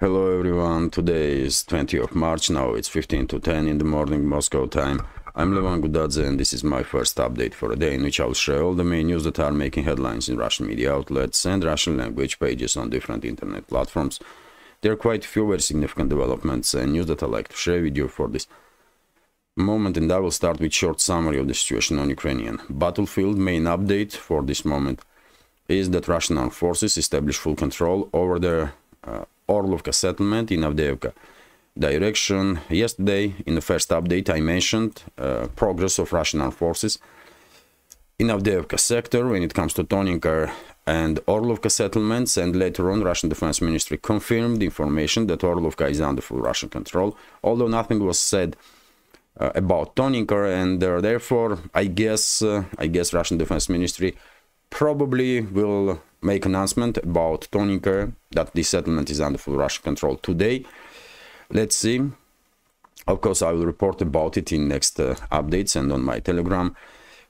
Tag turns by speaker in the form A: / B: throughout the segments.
A: Hello everyone, today is 20th of March, now it's 15 to 10 in the morning Moscow time. I'm Levan Gudadze and this is my first update for a day in which I'll share all the main news that are making headlines in Russian media outlets and Russian language pages on different internet platforms. There are quite a few very significant developments and news that I'd like to share with you for this moment, and I will start with a short summary of the situation on Ukrainian battlefield. Main update for this moment is that Russian armed forces established full control over the Orlovka settlement in Avdiivka direction. Yesterday, in the first update, I mentioned progress of Russian armed forces in Avdiivka sector when it comes to Toninka and Orlovka settlements, and later on, Russian Defense Ministry confirmed the information that Orlovka is under full Russian control, although nothing was said about Toninka, and therefore, I guess Russian Defense Ministry probably will make announcement about Toninka, that this settlement is under full Russian control today. Let's see. Of course, I will report about it in next updates and on my Telegram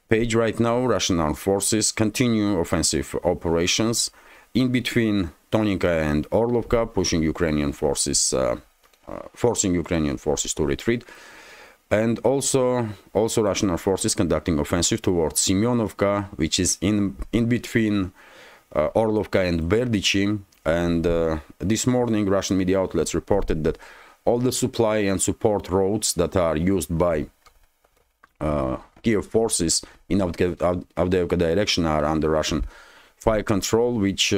A: page. Right now, Russian armed forces continue offensive operations in between Toninka and Orlovka, pushing Ukrainian forces, forcing Ukrainian forces to retreat. And also Russian armed forces conducting offensive towards Semyonovka, which is in between Orlovka and Berdichi. And this morning, Russian media outlets reported that all the supply and support roads that are used by Kiev forces in Avdiivka direction are under Russian fire control, which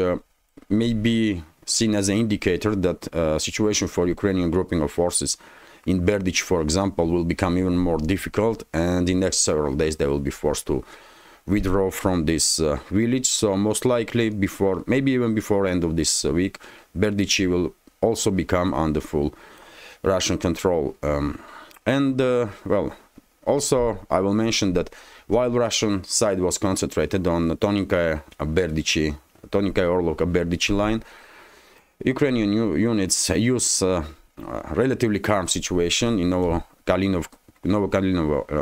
A: may be seen as an indicator that situation for Ukrainian grouping of forces in Berdych, for example, will become even more difficult, and in next several days they will be forced to withdraw from this village. So most likely before, maybe even before end of this week, Berdych will also become under full Russian control. Well, also I will mention that while Russian side was concentrated on the Toninka Orlovka Berdych line, Ukrainian units use relatively calm situation in Novokalinovo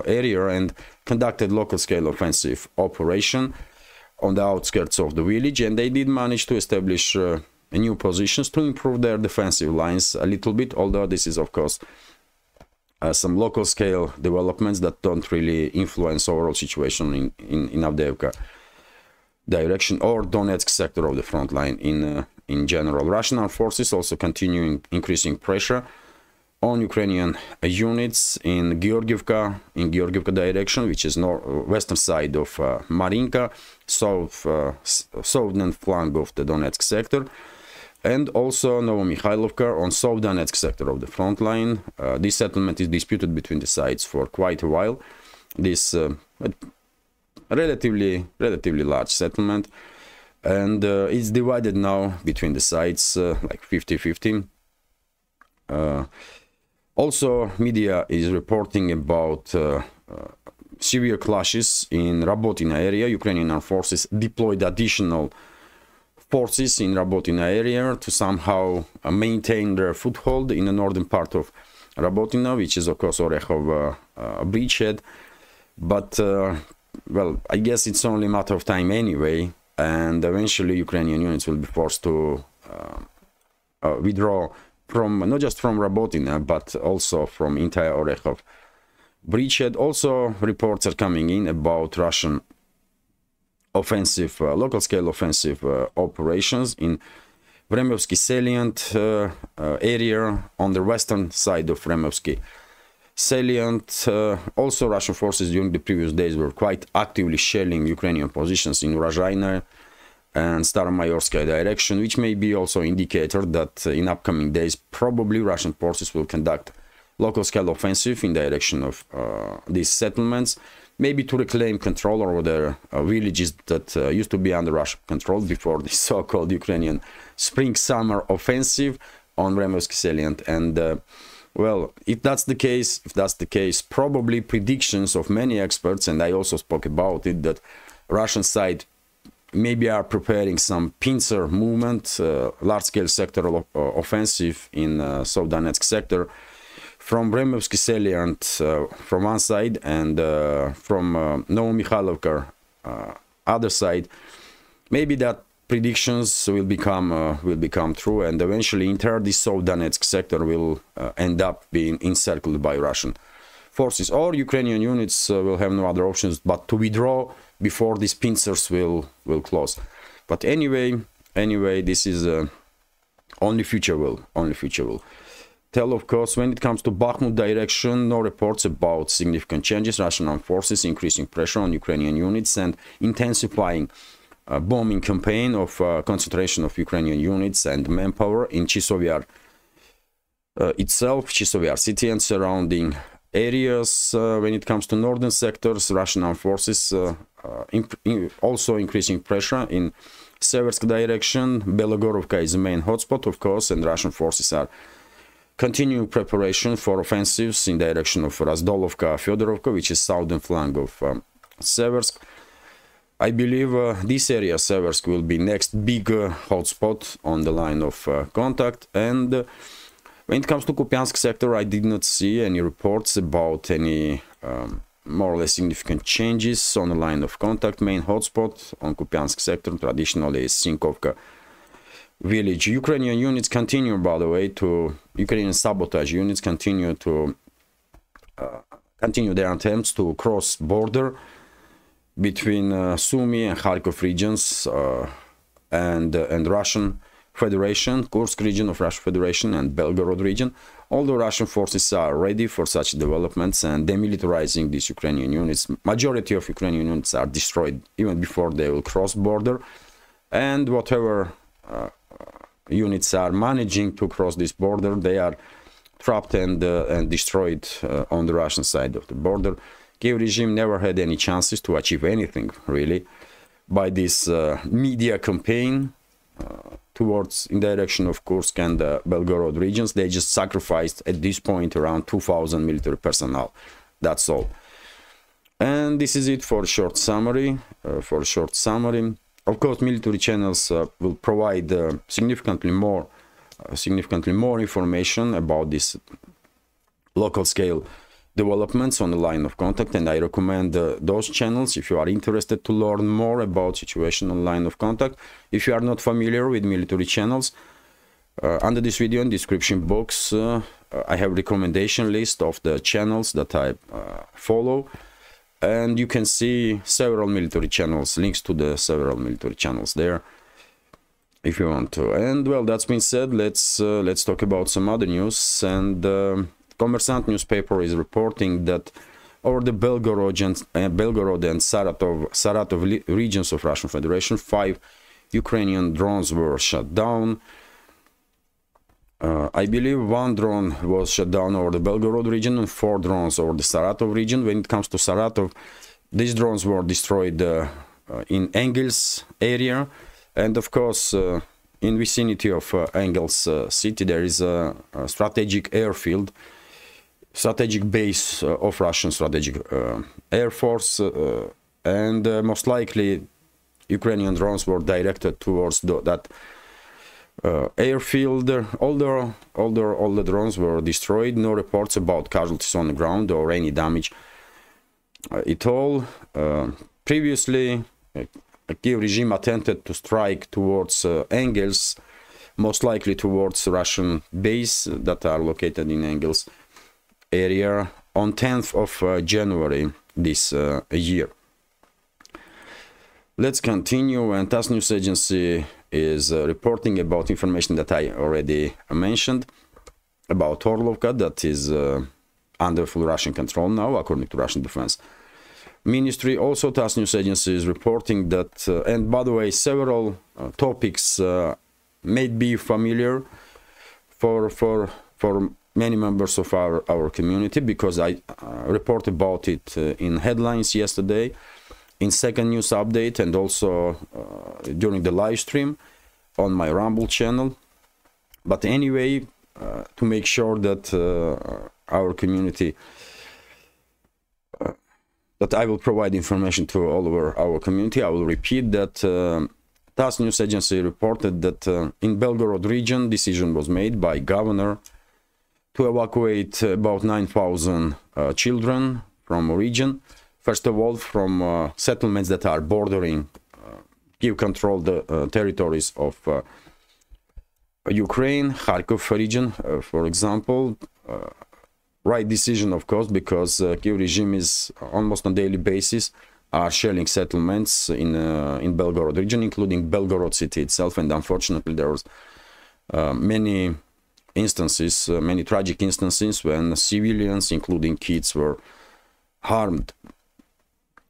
A: area and conducted local scale offensive operation on the outskirts of the village, and they did manage to establish new positions to improve their defensive lines a little bit, although this is of course some local scale developments that don't really influence overall situation in Avdiivka direction or Donetsk sector of the front line in general. Russian armed forces also continuing increasing pressure on Ukrainian units in Georgievka direction, which is western side of Marinka, southern flank of the Donetsk sector, and also Novomykhailovka on South Donetsk sector of the front line. This settlement is disputed between the sides for quite a while. This relatively large settlement, and it's divided now between the sides like 50-50. Also, media is reporting about severe clashes in Rabotina area. Ukrainian armed forces deployed additional forces in Rabotina area to somehow maintain their foothold in the northern part of Rabotina, which is of course Orekhov bridgehead. But well, I guess it's only a matter of time anyway, and eventually Ukrainian units will be forced to withdraw from not just from Rabotina but also from entire Orekhov bridgehead. Also, reports are coming in about Russian offensive, local scale offensive operations in Vremovsky salient area on the western side of Vremovsky salient. Also, Russian forces during the previous days were quite actively shelling Ukrainian positions in Urozhaina and Staromayorskaya direction, which may be also indicator that in upcoming days probably Russian forces will conduct local scale offensive in direction of these settlements, maybe to reclaim control over their villages that used to be under Russian control before the so-called Ukrainian spring-summer offensive on Vremovsky salient. And well, if that's the case, probably predictions of many experts, and I also spoke about it, that Russian side maybe are preparing some pincer movement, large-scale sectoral offensive in South Donetsk sector from Vremovsky salient from one side and from Novomykhailovka other side. Maybe that predictions will become true, and eventually entire this South Donetsk sector will end up being encircled by Russian forces, or Ukrainian units will have no other options but to withdraw before these pincers will close. But anyway, this is only future will tell. Of course, when it comes to Bakhmut direction, no reports about significant changes. Russian armed forces increasing pressure on Ukrainian units and intensifying bombing campaign of concentration of Ukrainian units and manpower in Chisovyar itself, Chisovyar city and surrounding areas. When it comes to northern sectors, Russian armed forces also increasing pressure in Seversk direction. Belogorovka is the main hotspot, of course, and Russian forces are continuing preparation for offensives in direction of Razdolovka, Fyodorovka, which is southern flank of Seversk. I believe this area, Seversk, will be next big hotspot on the line of contact. And when it comes to Kupiansk sector, I did not see any reports about any more or less significant changes on the line of contact. Main hotspot on Kupiansk sector traditionally is Sinkovka village. Ukrainian units continue, by the way, Ukrainian sabotage units continue their attempts to cross border between Sumy and Kharkov regions and Russian Federation, Kursk region of Russian Federation and Belgorod region. Although Russian forces are ready for such developments and demilitarizing these Ukrainian units, majority of Ukrainian units are destroyed even before they will cross border, and whatever units are managing to cross this border, they are trapped and destroyed on the Russian side of the border. Kiev regime never had any chances to achieve anything really by this media campaign towards in direction of Kursk and Belgorod regions. They just sacrificed at this point around 2,000 military personnel. That's all. And this is it for a short summary. Of course, military channels will provide significantly more information about this local scale developments on the line of contact, and I recommend those channels if you are interested to learn more about situation on line of contact. If you are not familiar with military channels, under this video in description box I have recommendation list of the channels that I follow, and you can see several military channels, links to the several military channels there if you want to. And well, that's been said, let's talk about some other news. And Kommersant newspaper is reporting that over the Belgorod and Saratov regions of Russian Federation, 5 Ukrainian drones were shot down. I believe 1 drone was shot down over the Belgorod region and 4 drones over the Saratov region. When it comes to Saratov, these drones were destroyed in Engels area, and of course in vicinity of Engels city there is a strategic airfield, strategic base of Russian strategic air force, and most likely Ukrainian drones were directed towards that airfield. Although all the drones were destroyed, no reports about casualties on the ground or any damage at all. Previously, the Kiev regime attempted to strike towards Engels, most likely towards Russian base that are located in Engels area on 10th of January this year. Let's continue, and TASS news agency is reporting about information that I already mentioned about Orlovka, that is under full Russian control now, according to Russian Defense Ministry. Also, TASS news agency is reporting that, and by the way, several topics may be familiar for many members of our community, because I report about it in headlines yesterday, in second news update, and also during the live stream on my Rumble channel. But anyway, to make sure that our community, that I will provide information to all over our community, I will repeat that TASS news agency reported that in Belgorod region, decision was made by governor to evacuate about 9,000 children from region. First of all, from settlements that are bordering Kiev controlled the territories of Ukraine, Kharkov region, for example. Right decision, of course, because Kiev regime is almost on daily basis are shelling settlements in Belgorod region, including Belgorod city itself, and unfortunately there was many instances, many tragic instances when civilians, including kids, were harmed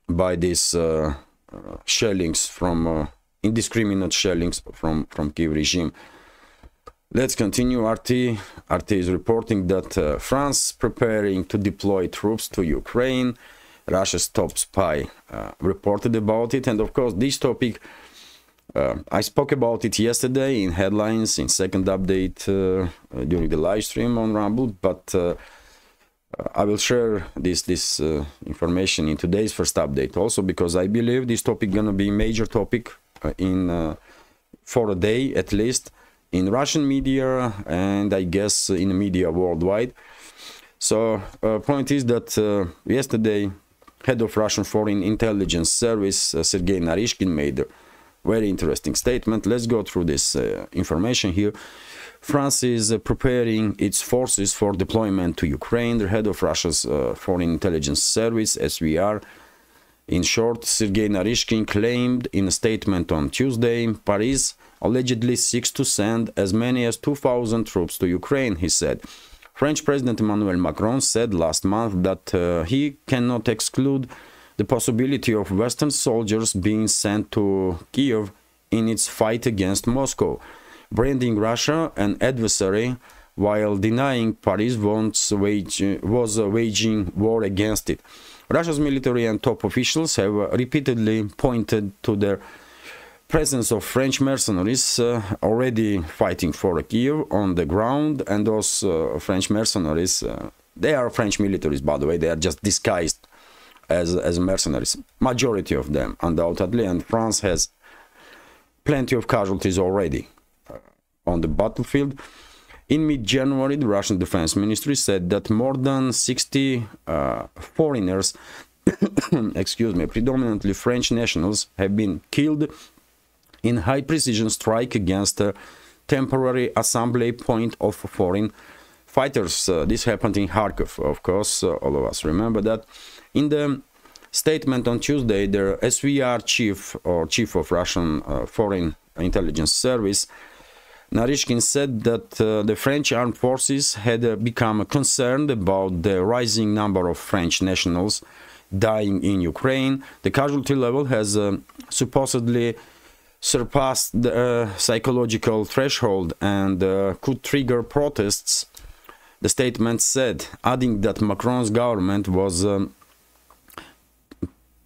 A: by these shellings from indiscriminate shellings from Kiev regime. Let's continue. RT is reporting that France preparing to deploy troops to Ukraine. Russia's top spy reported about it, and of course this topic I spoke about it yesterday in headlines, in second update during the live stream on Rumble, but I will share this information in today's first update also, because I believe this topic gonna be a major topic for a day at least in Russian media, and I guess in the media worldwide. So point is that yesterday head of Russian Foreign Intelligence Service Sergei Narishkin made a very interesting statement. Let's go through this information here. France is preparing its forces for deployment to Ukraine. The head of Russia's Foreign Intelligence Service, SVR, in short, Sergei Narishkin, claimed in a statement on Tuesday, Paris allegedly seeks to send as many as 2,000 troops to Ukraine, he said. French President Emmanuel Macron said last month that he cannot exclude the possibility of Western soldiers being sent to Kiev in its fight against Moscow, branding Russia an adversary while denying Paris was waging war against it. Russia's military and top officials have repeatedly pointed to their presence of French mercenaries already fighting for Kiev on the ground, and those French mercenaries, they are French militaries, by the way, they are just disguised as mercenaries, majority of them undoubtedly, and France has plenty of casualties already on the battlefield. In mid-January, the Russian Defense Ministry said that more than 60 foreigners, excuse me, predominantly French nationals, have been killed in high-precision strike against a temporary assembly point of foreign fighters. This happened in Kharkov, of course, all of us remember that. In the statement on Tuesday, the SVR chief of Russian Foreign Intelligence Service, Narishkin, said that the French armed forces had become concerned about the rising number of French nationals dying in Ukraine. The casualty level has supposedly surpassed the psychological threshold and could trigger protests, the statement said, adding that Macron's government was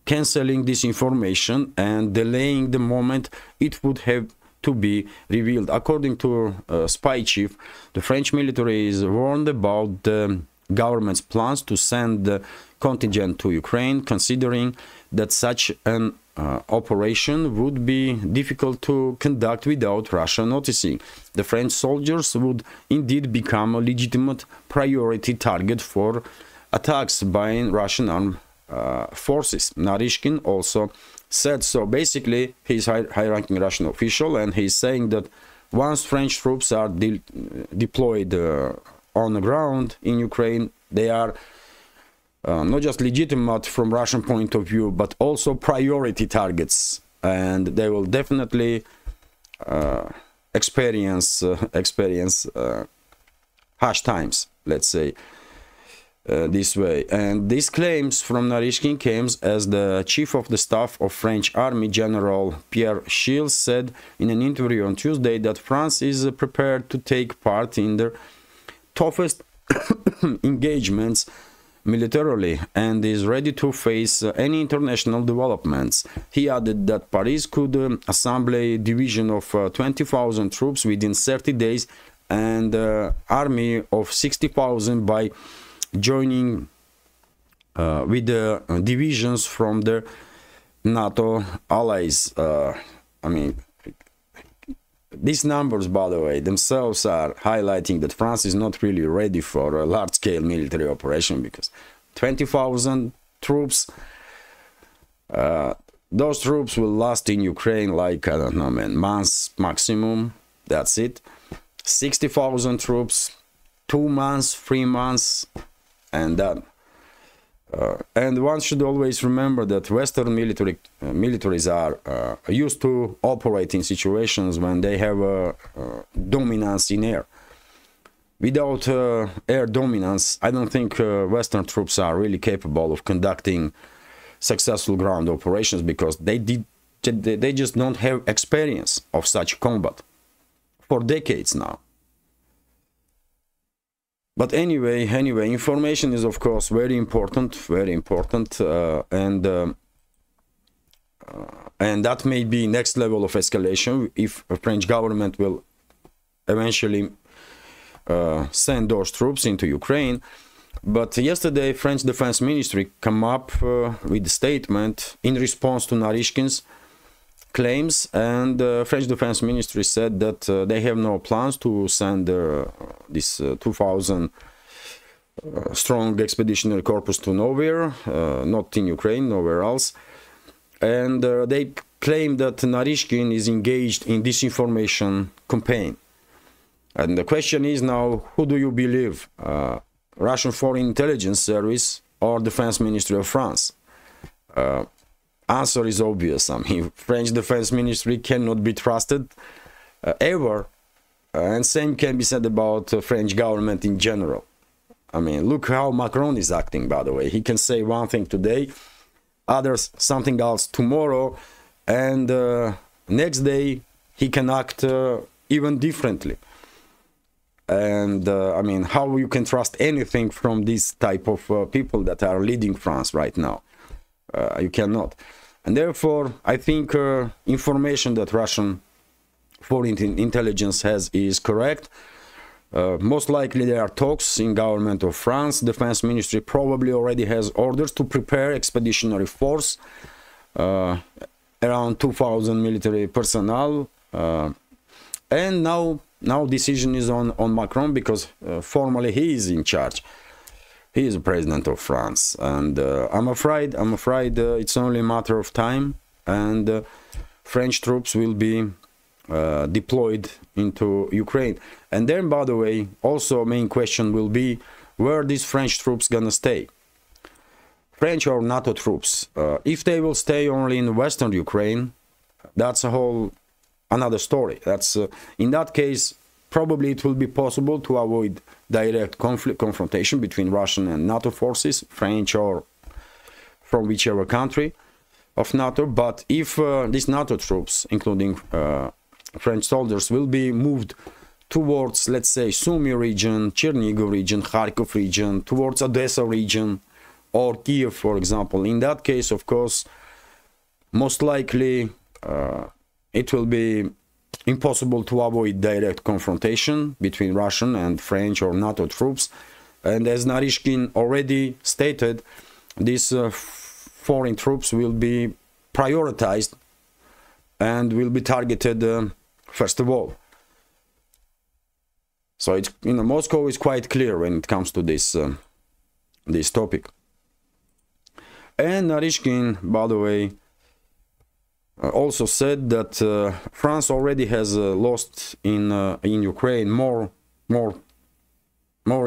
A: cancelling this information and delaying the moment it would have to be revealed. According to spy chief, the French military is warned about the government's plans to send the contingent to Ukraine, considering that such an operation would be difficult to conduct without Russia noticing. The French soldiers would indeed become a legitimate priority target for attacks by Russian armed forces. Narishkin also said so. Basically, he's high-ranking Russian official, and he's saying that once French troops are deployed on the ground in Ukraine, they are not just legitimate from Russian point of view, but also priority targets, and they will definitely experience harsh times, let's say this way. And these claims from Narishkin came as the chief of the staff of French army, General Pierre Schill, said in an interview on Tuesday that France is prepared to take part in the toughest engagements militarily and is ready to face any international developments. He added that Paris could assemble a division of 20,000 troops within 30 days and an army of 60,000 by joining with the divisions from the NATO allies. I mean, these numbers, by the way, themselves are highlighting that France is not really ready for a large-scale military operation, because 20,000 troops, those troops will last in Ukraine like, I don't know, man, months maximum. That's it. 60,000 troops, 2 months, 3 months, and done. And one should always remember that Western militaries are used to operate in situations when they have a dominance in air. Without air dominance, I don't think Western troops are really capable of conducting successful ground operations, because they just don't have experience of such combat for decades now. But anyway, information is of course very important, and that may be next level of escalation if the French government will eventually send those troops into Ukraine. But yesterday, French Defense Ministry come up with a statement in response to Narishkin's claims, and French Defense Ministry said that they have no plans to send this 2,000 strong expeditionary corpus to nowhere, not in Ukraine, nowhere else. And they claim that Narishkin is engaged in disinformation campaign. And the question is now, who do you believe? Russian Foreign Intelligence Service or Defense Ministry of France? Answer is obvious. I mean, French Defense Ministry cannot be trusted ever, and same can be said about French government in general. I mean, look how Macron is acting, by the way. He can say one thing today, others something else tomorrow, and next day he can act even differently. And I mean, how you can trust anything from this type of people that are leading France right now? You cannot. And therefore, I think information that Russian foreign intelligence has is correct. Most likely there are talks in government of France. Defense Ministry probably already has orders to prepare expeditionary force, around 2,000 military personnel. And now decision is on Macron, because formally he is in charge. He is the president of France, and I'm afraid it's only a matter of time, and French troops will be deployed into Ukraine. And then, by the way, also main question will be, where these French troops gonna stay? French or NATO troops? If they will stay only in Western Ukraine, that's a whole another story. That's in that case, probably it will be possible to avoid direct confrontation between Russian and NATO forces, French or from whichever country of NATO. But if these NATO troops, including French soldiers, will be moved towards, let's say, Sumy region, Chernihiv region, Kharkov region, towards Odessa region, or Kiev, for example, in that case, of course, most likely it will be impossible to avoid direct confrontation between Russian and French or NATO troops. And as Narishkin already stated, these foreign troops will be prioritized and will be targeted first of all. So it's, Moscow is quite clear when it comes to this this topic. And Narishkin, by the way, also said that France already has lost in Ukraine more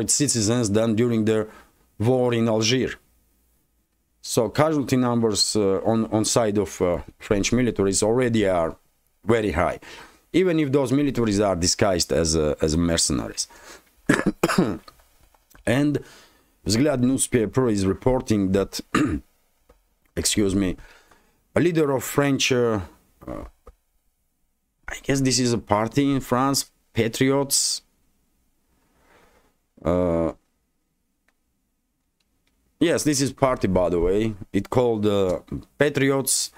A: its citizens than during the war in Algeria. So casualty numbers on side of French militaries already are very high, even if those militaries are disguised as mercenaries. And Vzгляд newspaper is reporting that, excuse me, a leader of French, I guess this is a party in France, Patriots. Yes, this is party, by the way. It's called Patriots,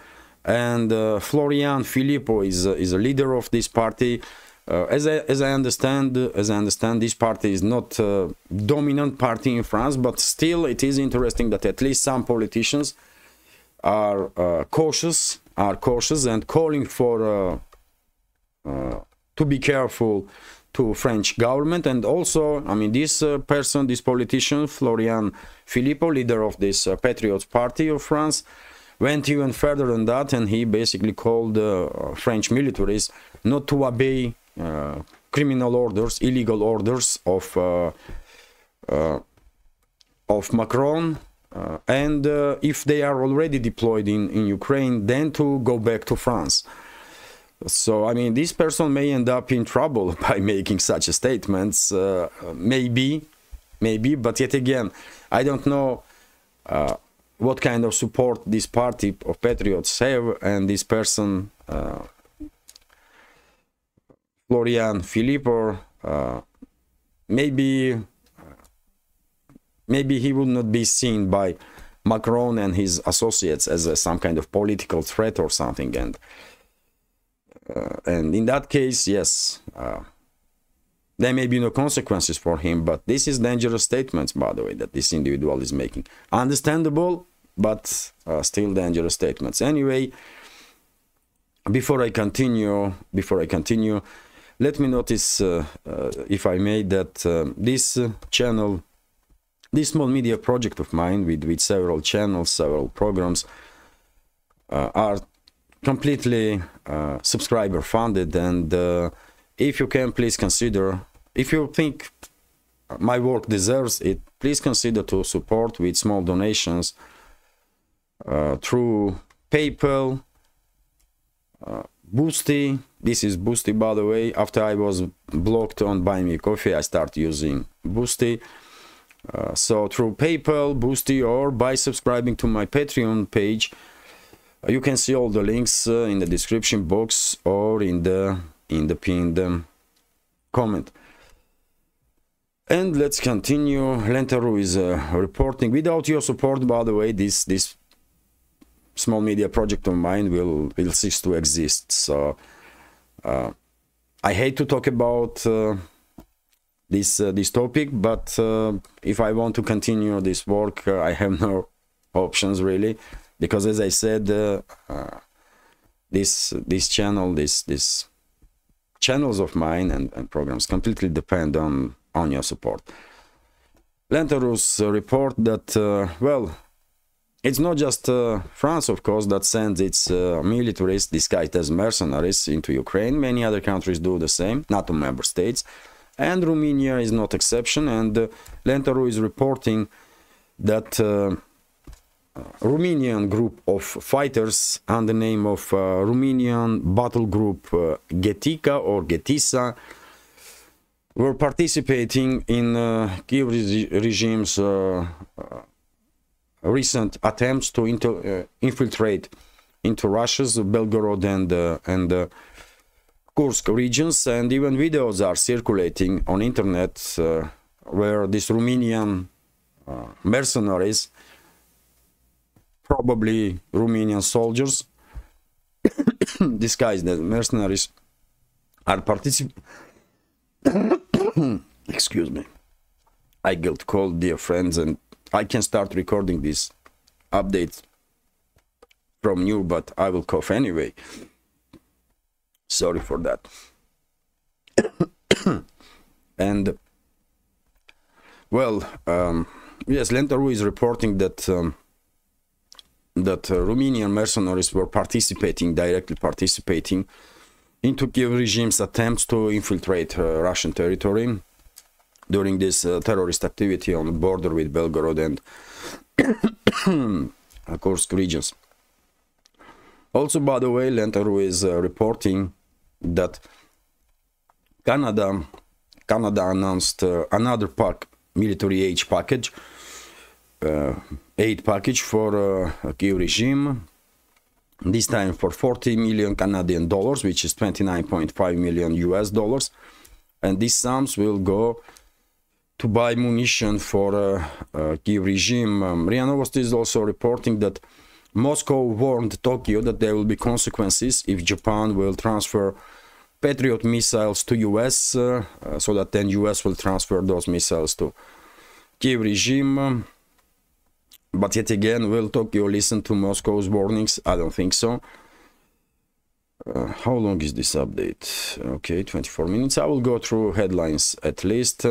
A: and Florian Philippot is a leader of this party. As I understand, this party is not a dominant party in France, but still it is interesting that at least some politicians are cautious and calling for to be careful to French government. And also, I mean, this politician, Florian Philippot, leader of this Patriots Party of France, went even further than that, and he basically called French militaries not to obey criminal orders, illegal orders of Macron, and if they are already deployed in Ukraine, then to go back to France. So, I mean, this person may end up in trouble by making such statements, maybe, but yet again, I don't know what kind of support this party of patriots have, and this person, Florian Philippe, or maybe he would not be seen by Macron and his associates as some kind of political threat or something, and in that case, yes, there may be no consequences for him, but this is dangerous statements, by the way, that this individual is making. Understandable, but still dangerous statements. Anyway, before I continue, let me notice, if I may, that this channel, this small media project of mine with several channels, several programs, are completely subscriber funded, and if you can, please consider, if you think my work deserves it, please consider to support with small donations through PayPal, Boosty. This is Boosty, by the way. After I was blocked on Buy Me Coffee, I started using Boosty. So through PayPal, Boosty, or by subscribing to my Patreon page. You can see all the links in the description box or in the pinned comment. And let's continue. Lentaru is reporting. Without your support, by the way, this small media project of mine will cease to exist. So I hate to talk about this topic, but if I want to continue this work, I have no options really. Because, as I said, this channel, these channels of mine and programs completely depend on your support. Lentarus report that, well, it's not just France, of course, that sends its militaries disguised as mercenaries into Ukraine. Many other countries do the same, NATO member states, and Romania is not exception. And Lentaru is reporting that Romanian group of fighters under the name of Romanian battle group Getica or Getisa were participating in Kiev regime's recent attempts to infiltrate into Russia's Belgorod and Kursk regions, and even videos are circulating on internet where these Romanian mercenaries, probably Romanian soldiers disguised as mercenaries, are participating. Excuse me, I get cold, dear friends, and I can start recording this update from new, but I will cough anyway. Sorry for that. And well, yes, Lentaru is reporting that Romanian mercenaries were directly participating into Kiev regime's attempts to infiltrate Russian territory during this terrorist activity on the border with Belgorod and Kursk regions. Also, by the way, Lentaru is reporting that Canada announced another military aid package for Kiev regime, this time for 40 million Canadian dollars, which is 29.5 million US dollars, and these sums will go to buy munition for Kiev regime. RIA Novosti is also reporting that Moscow warned Tokyo that there will be consequences if Japan will transfer Patriot missiles to US, so that then US will transfer those missiles to Kiev regime. But yet again, will Tokyo listen to Moscow's warnings? I don't think so. How long is this update? Okay, 24 minutes. I will go through headlines at least.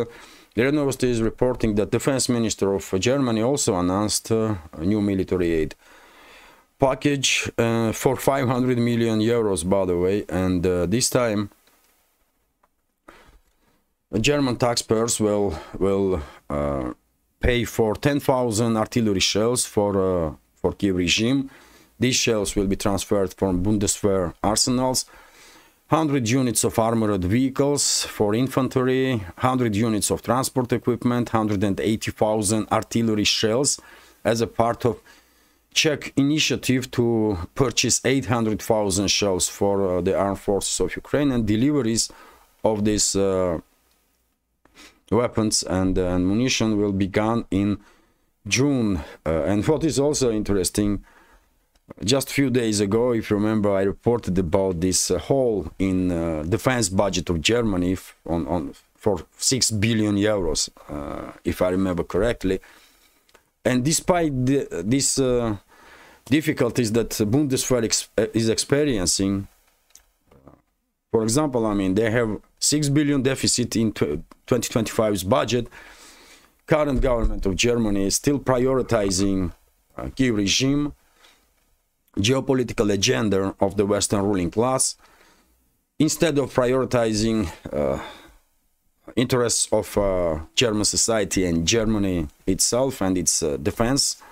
A: RIA Novosti is reporting that Defense Minister of Germany also announced a new military aid package for 500 million euros, by the way, and this time German taxpayers will pay for 10,000 artillery shells for Kiev regime. These shells will be transferred from Bundeswehr arsenals. 100 units of armored vehicles for infantry, 100 units of transport equipment, 180,000 artillery shells as a part of Czech initiative to purchase 800,000 shells for the armed forces of Ukraine, and deliveries of these weapons and ammunition will begin in June. And what is also interesting, just a few days ago, if you remember, I reported about this hole in defense budget of Germany for 6 billion euros, if I remember correctly. And despite these difficulties that Bundeswehr is experiencing, for example, I mean, they have 6 billion deficit in 2025's budget. Current government of Germany is still prioritizing Kiev regime, geopolitical agenda of the Western ruling class, instead of prioritizing interests of German society and Germany itself and its defense,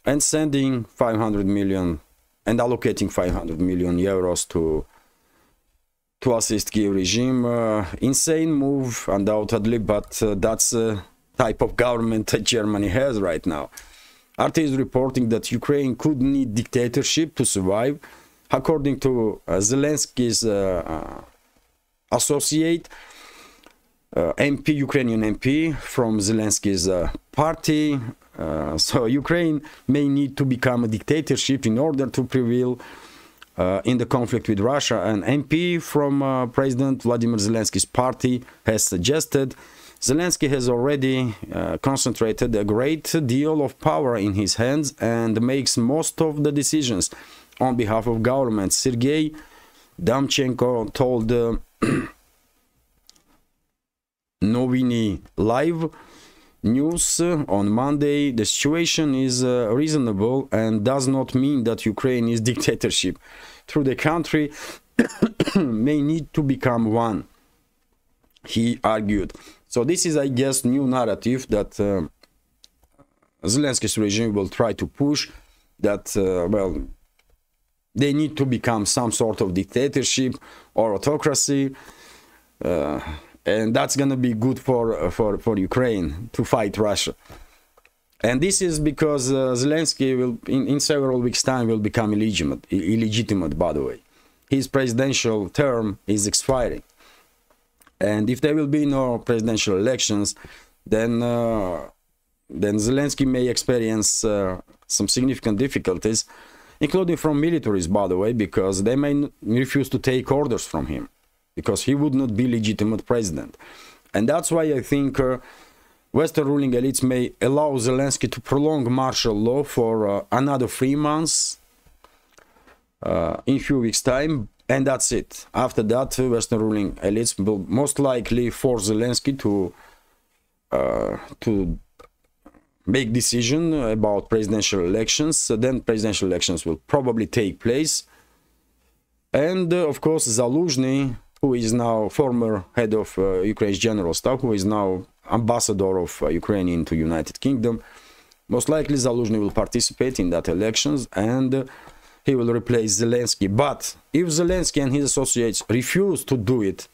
A: and sending 500 million and allocating 500 million euros to assist Kiev regime. Insane move, undoubtedly, but that's a type of government that Germany has right now. RT is reporting that Ukraine could need dictatorship to survive. According to Zelensky's associate, MP, Ukrainian MP from Zelensky's party, so Ukraine may need to become a dictatorship in order to prevail in the conflict with Russia. An MP from President Vladimir Zelensky's party has suggested Zelensky has already concentrated a great deal of power in his hands and makes most of the decisions on behalf of government. Sergei Damchenko told Noviny Live News on Monday, the situation is reasonable and does not mean that Ukraine is dictatorship. Through the country may need to become one, he argued. So this is, I guess, new narrative that Zelensky's regime will try to push, that, well, they need to become some sort of dictatorship or autocracy, and that's going to be good for Ukraine to fight Russia. And this is because Zelensky will, in several weeks' time, will become illegitimate, by the way. His presidential term is expiring. And if there will be no presidential elections, then Zelensky may experience some significant difficulties, including from militaries, by the way, because they may refuse to take orders from him, because he would not be legitimate president. And that's why I think Western ruling elites may allow Zelensky to prolong martial law for another 3 months in a few weeks' time. And that's it. After that, Western ruling elites will most likely force Zelensky to make decision about presidential elections. So then presidential elections will probably take place. And of course, Zaluzhny, who is now former head of Ukraine's general staff, who is now ambassador of Ukraine into United Kingdom, most likely Zaluzhny will participate in that elections and he will replace Zelensky. But if Zelensky and his associates refuse to do it,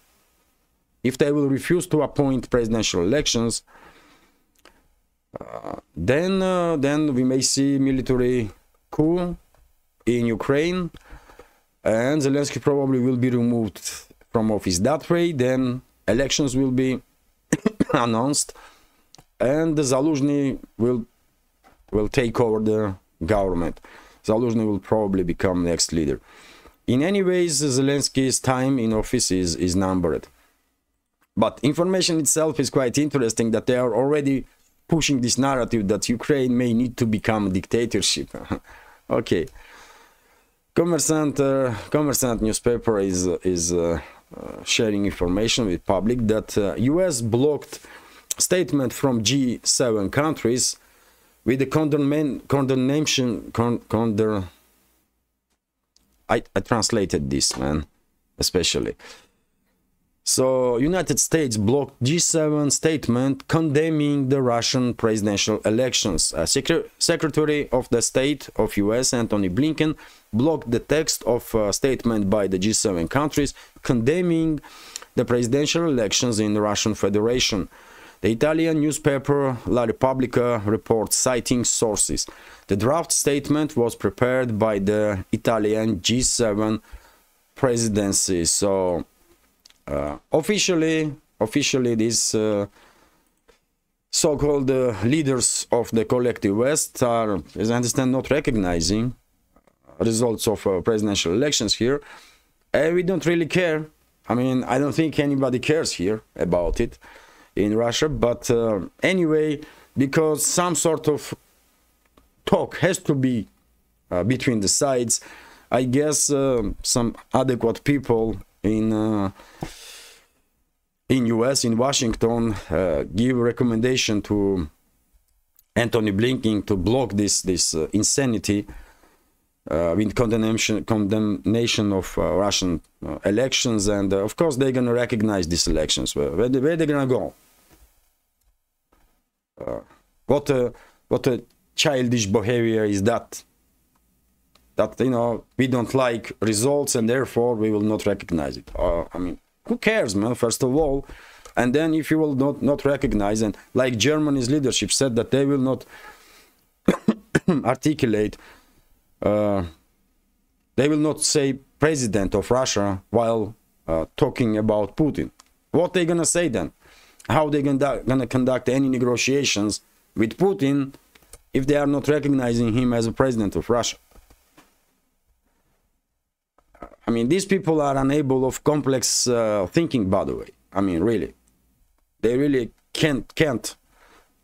A: if they will refuse to appoint presidential elections, then we may see military coup in Ukraine, and Zelensky probably will be removed from office that way. Then elections will be announced, and Zaluzhny will take over the government. Zaluzhny will probably become next leader. In any ways, Zelensky's time in office is numbered. But information itself is quite interesting, that they are already pushing this narrative that Ukraine may need to become a dictatorship. Okay. Kommersant newspaper is sharing information with public that US blocked statement from G7 countries with the I translated this, man, especially. So, United States blocked G7 statement condemning the Russian presidential elections. Secretary of the State of US, Antony Blinken, blocked the text of a statement by the G7 countries condemning the presidential elections in the Russian Federation. The Italian newspaper La Repubblica reports, citing sources. The draft statement was prepared by the Italian G7 presidency. So, officially, these so-called leaders of the collective West are, as I understand, not recognizing results of presidential elections here. And we don't really care. I mean, I don't think anybody cares here about it in Russia. But anyway, because some sort of talk has to be between the sides, I guess some adequate people in US, in Washington, give a recommendation to Antony Blinken to block this insanity with condemnation of Russian elections, and of course they're gonna recognize these elections. Where they're gonna go? What a childish behavior is that? That, you know, we don't like results and therefore we will not recognize it. I mean, who cares, man, first of all? And then if you will not recognize, and like Germany's leadership said that they will not articulate, they will not say president of Russia while talking about Putin. What they gonna say then? How they gonna conduct any negotiations with Putin if they are not recognizing him as a president of Russia? I mean, these people are unable of complex thinking, by the way. I mean, really. They really can't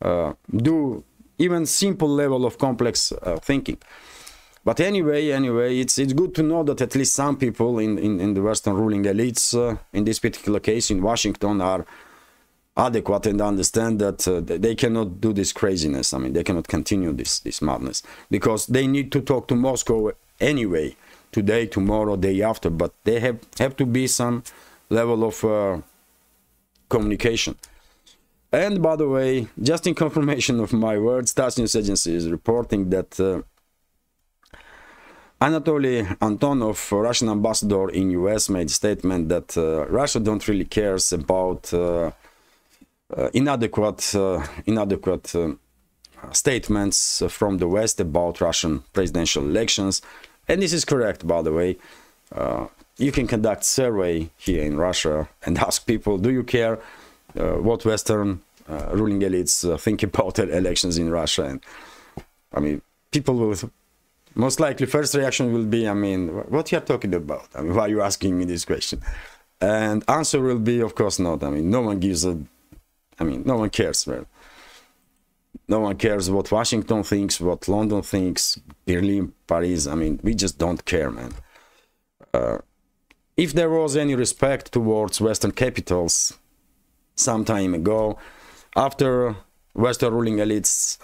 A: do even simple level of complex thinking. But anyway, it's good to know that at least some people in the Western ruling elites, in this particular case in Washington, are adequate and understand that they cannot do this craziness. I mean, they cannot continue this madness, because they need to talk to Moscow anyway, today, tomorrow, day after, but they have to be some level of communication. And by the way, just in confirmation of my words, TASS News Agency is reporting that Anatoly Antonov, Russian ambassador in US, made a statement that Russia don't really cares about inadequate statements from the West about Russian presidential elections. And this is correct, by the way. You can conduct survey here in Russia and ask people, do you care what Western ruling elites think about elections in Russia? And I mean, people will most likely, first reaction will be, I mean, what you are talking about? I mean, why are you asking me this question? And answer will be, of course not. I mean, no one gives a, I mean, no one cares, well. No one cares what Washington thinks, what London thinks, Berlin, Paris. I mean, we just don't care, man. If there was any respect towards Western capitals some time ago, after Western ruling elites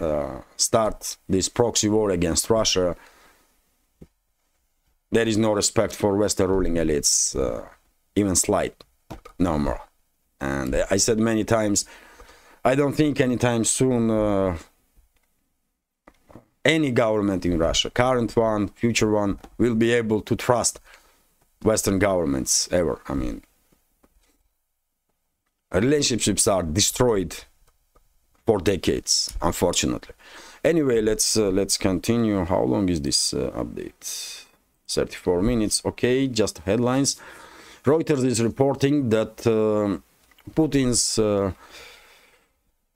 A: start this proxy war against Russia, there is no respect for Western ruling elites, even slight, no more. And I said many times, I don't think anytime soon any government in Russia, current one, future one, will be able to trust Western governments ever. I mean, relationships are destroyed for decades, unfortunately. Anyway, let's continue. How long is this update? 34 minutes. Okay, just headlines. Reuters is reporting that Putin's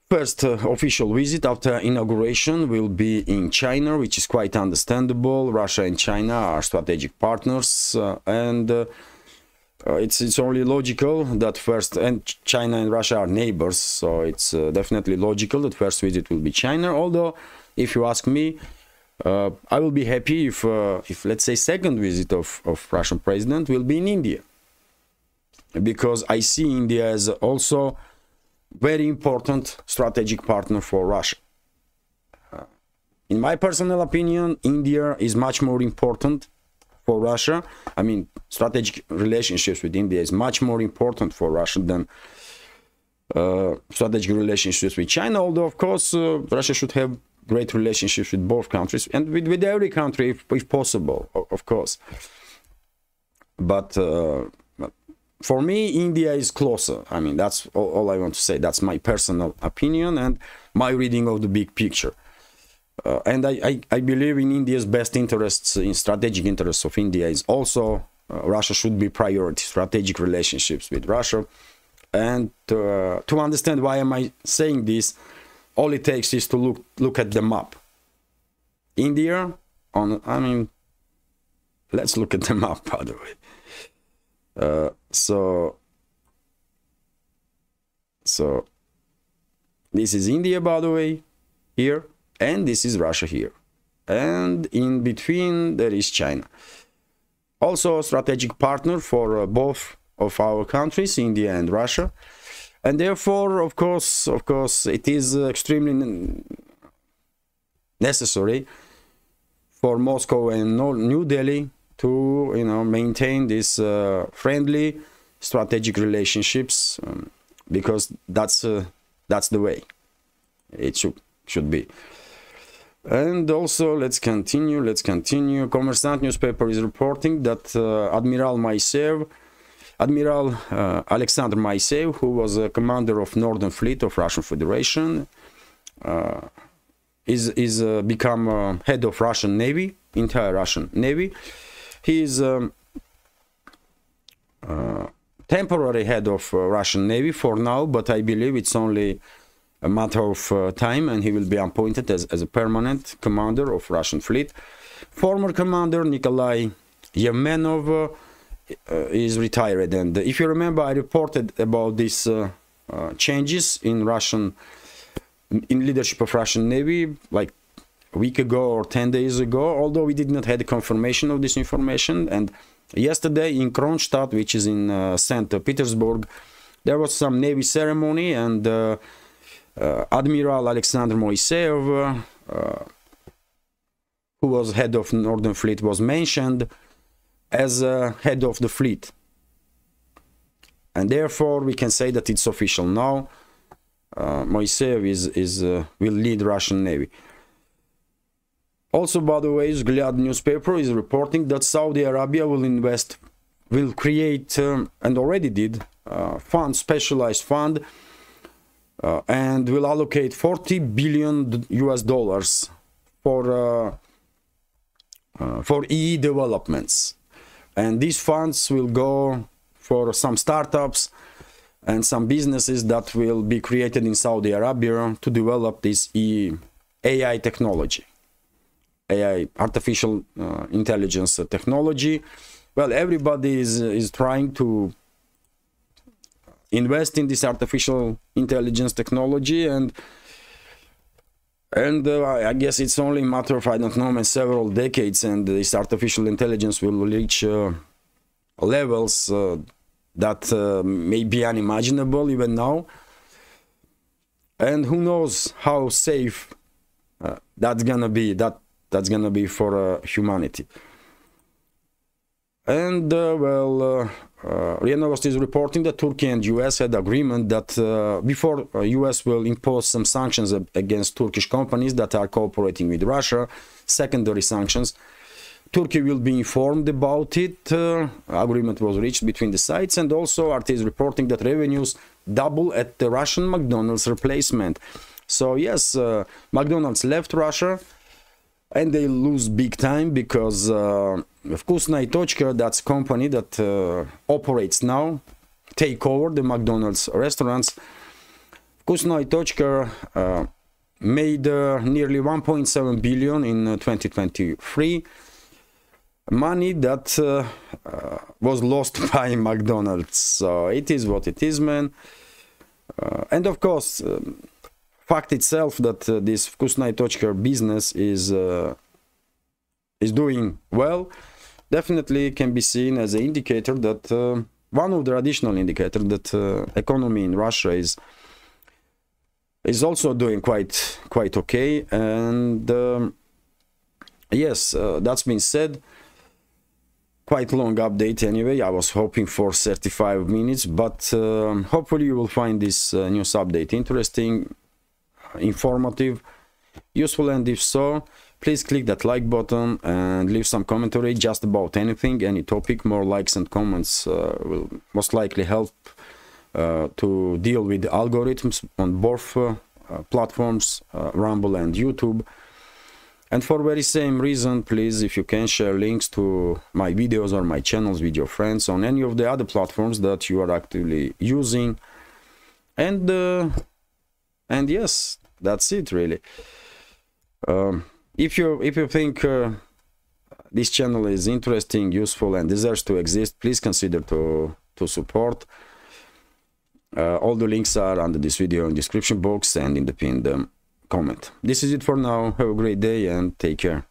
A: first official visit after inauguration will be in China, which is quite understandable. Russia and China are strategic partners, and it's only logical that first, and China and Russia are neighbors, so it's definitely logical that first visit will be China. Although, if you ask me, I will be happy if let's say second visit of Russian president will be in India, because I see India as also very important strategic partner for Russia. In my personal opinion, India is much more important for Russia. I mean, strategic relationships with India is much more important for Russia than strategic relationships with China, although of course Russia should have great relationships with both countries and with every country if possible, of course. But for me, India is closer. I mean, that's all I want to say. That's my personal opinion and my reading of the big picture. And I believe in India's best interests, in strategic interests of India is also Russia should be priority, strategic relationships with Russia. And to understand why am I saying this, all it takes is to look at the map. India, I mean, let's look at the map, by the way. So this is India, by the way, here, and this is Russia here. And in between, there is China. Also a strategic partner for both of our countries, India and Russia. And therefore, of course, it is extremely necessary for Moscow and New Delhi to, maintain these friendly strategic relationships, because that's the way it should be. And also, let's continue. Kommersant newspaper is reporting that Admiral Alexander Moiseev, who was a commander of Northern Fleet of Russian Federation, is become head of Russian Navy, entire Russian Navy. He is temporary head of Russian Navy for now, but I believe it's only a matter of time, and he will be appointed as a permanent commander of Russian fleet. Former commander Nikolai Yemenov is retired, and if you remember, I reported about these changes in leadership of Russian Navy like a week ago or 10 days ago, although we did not have the confirmation of this information. And yesterday in Kronstadt, which is in St. Petersburg, there was some Navy ceremony, and Admiral Alexander Moiseev, who was head of Northern Fleet, was mentioned as head of the fleet. And therefore, we can say that it's official now. Moiseev will lead Russian Navy. Also, by the way, Vzglyad newspaper is reporting that Saudi Arabia will create, and already did, specialized fund, and will allocate $40 billion for EE developments. And these funds will go for some startups and some businesses that will be created in Saudi Arabia to develop this AI technology, AI, artificial intelligence technology. Well, everybody is trying to invest in this artificial intelligence technology, and I guess it's only a matter of, I don't know, several decades, and this artificial intelligence will reach levels that may be unimaginable even now. And who knows how safe that's gonna be. That's gonna be for humanity. And RIA Novosti is reporting that Turkey and US had agreement that before US will impose some sanctions against Turkish companies that are cooperating with Russia, secondary sanctions, Turkey will be informed about it. Agreement was reached between the sides, and also RT is reporting that revenues double at the Russian McDonald's replacement. So yes, McDonald's left Russia, and they lose big time because Vkusna i Tochka, that's a company that operates now, take over the McDonald's restaurants. Vkusna i Tochka made nearly 1.7 billion in 2023, money that was lost by McDonald's. So it is what it is, man. And of course, fact itself that this Vkusna i Tochka business is doing well definitely can be seen as an indicator that one of the additional indicators that economy in Russia is also doing quite okay. And yes, that's been said. quite long update anyway. I was hoping for 35 minutes, but hopefully you will find this news update interesting, informative, useful, and if so, please click that like button and leave some commentary just about anything, any topic. More likes and comments will most likely help to deal with the algorithms on both platforms, Rumble and YouTube. And for very same reason, please, if you can, share links to my videos or my channels with your friends on any of the other platforms that you are actively using. And yes, that's it really. If you think this channel is interesting, useful, and deserves to exist, please consider to support. All the links are under this video in the description box and in the pinned comment. This is it for now. Have a great day and take care.